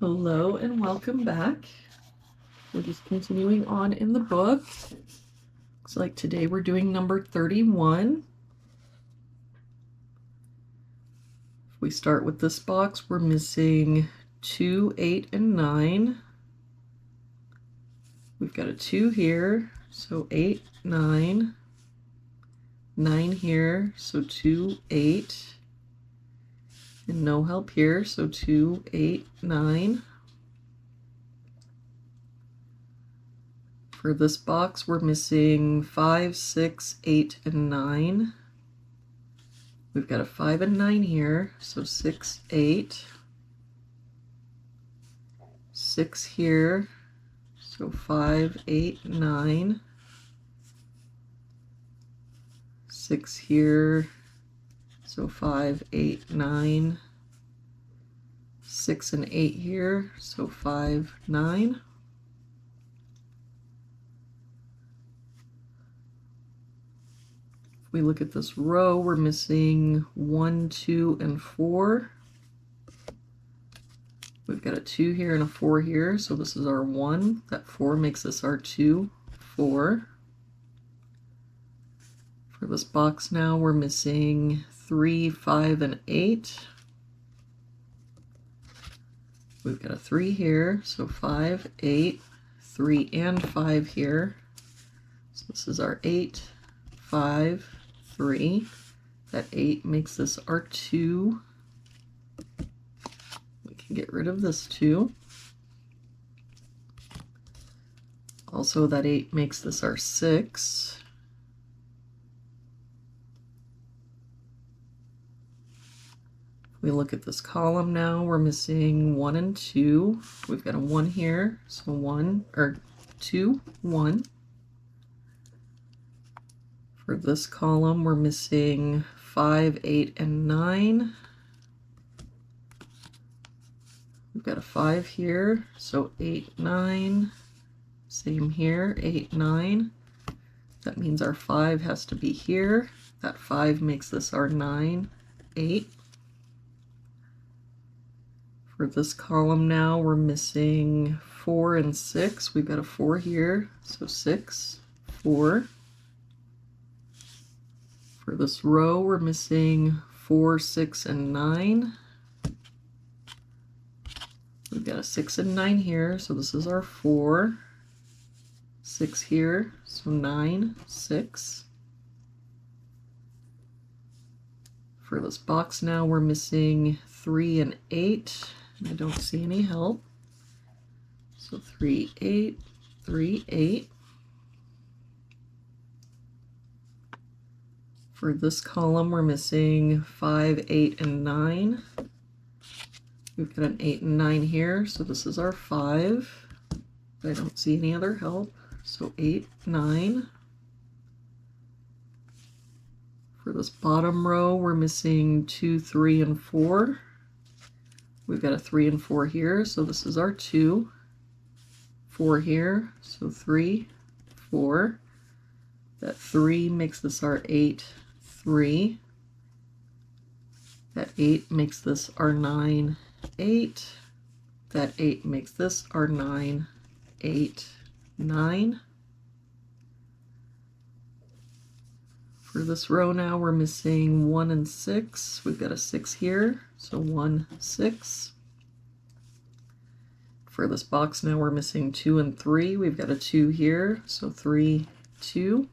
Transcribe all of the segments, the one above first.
Hello and welcome back. We're just continuing on in the book. Looks like today we're doing number 31. If we start with this box, we're missing 2, 8, and 9. We've got a 2 here, so 8, 9. 9 here, so 2, 8. And no help here, so 2, 8, 9. For this box, we're missing 5, 6, 8, and 9. We've got a 5 and 9 here, so 6, 8. 6 here, so 5, 8, 9. 6 here, so 5, 8, 9. 6 and 8 here, so 5, 9. If we look at this row, we're missing 1, 2, and 4. We've got a 2 here and a 4 here, so this is our 1. That 4 makes this our 2, 4. For this box now, we're missing 3, 5, and 8. We've got a 3 here, so 5, 8, 3 and 5 here. So this is our 8, 5, 3. That 8 makes this our 2. We can get rid of this 2. Also, that 8 makes this our 6. We look at this column now, we're missing 1 and 2. We've got a 1 here, so 1, or 2, 1. For this column, we're missing 5, 8, and 9. We've got a 5 here, so 8, 9. Same here, 8, 9. That means our 5 has to be here. That 5 makes this our 9, 8. For this column now, we're missing 4 and 6. We've got a 4 here, so 6, 4. For this row, we're missing 4, 6, and 9. We've got a 6 and 9 here, so this is our 4. 6 here, so 9, 6. For this box now, we're missing 3 and 8. I don't see any help. So 3, 8, 3, 8. For this column, we're missing 5, 8, and 9. We've got an 8 and 9 here, so this is our 5. I don't see any other help. So 8, 9. For this bottom row, we're missing 2, 3, and 4. We've got a 3 and 4 here, so this is our 2. 4 here, so 3, 4. That 3 makes this our 8, 3. That 8 makes this our 9, 8. That 8 makes this our 9, 8, 9. For this row now, we're missing 1 and 6. We've got a 6 here, so 1, 6. For this box now, we're missing 2 and 3. We've got a 2 here, so 3, 2.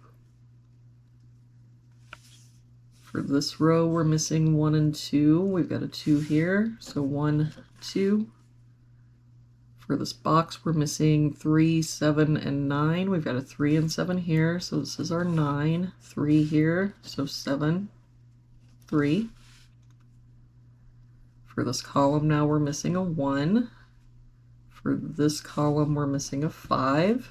For this row, we're missing 1 and 2. We've got a 2 here, so 1, 2. For this box, we're missing 3, 7, and 9. We've got a 3 and 7 here, so this is our 9. 3 here, so 7, 3. For this column now, we're missing a 1. For this column, we're missing a 5.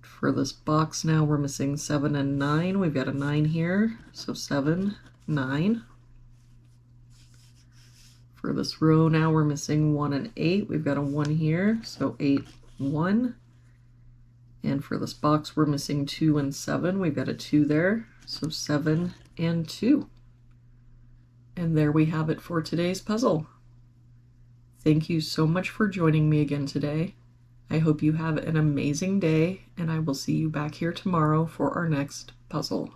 For this box now, we're missing 7 and 9. We've got a 9 here, so 7, 9. For this row now, we're missing 1 and 8. We've got a 1 here, so 8, 1. And for this box, we're missing 2 and 7. We've got a 2 there, so 7 and 2. And there we have it for today's puzzle. Thank you so much for joining me again today. I hope you have an amazing day, and I will see you back here tomorrow for our next puzzle.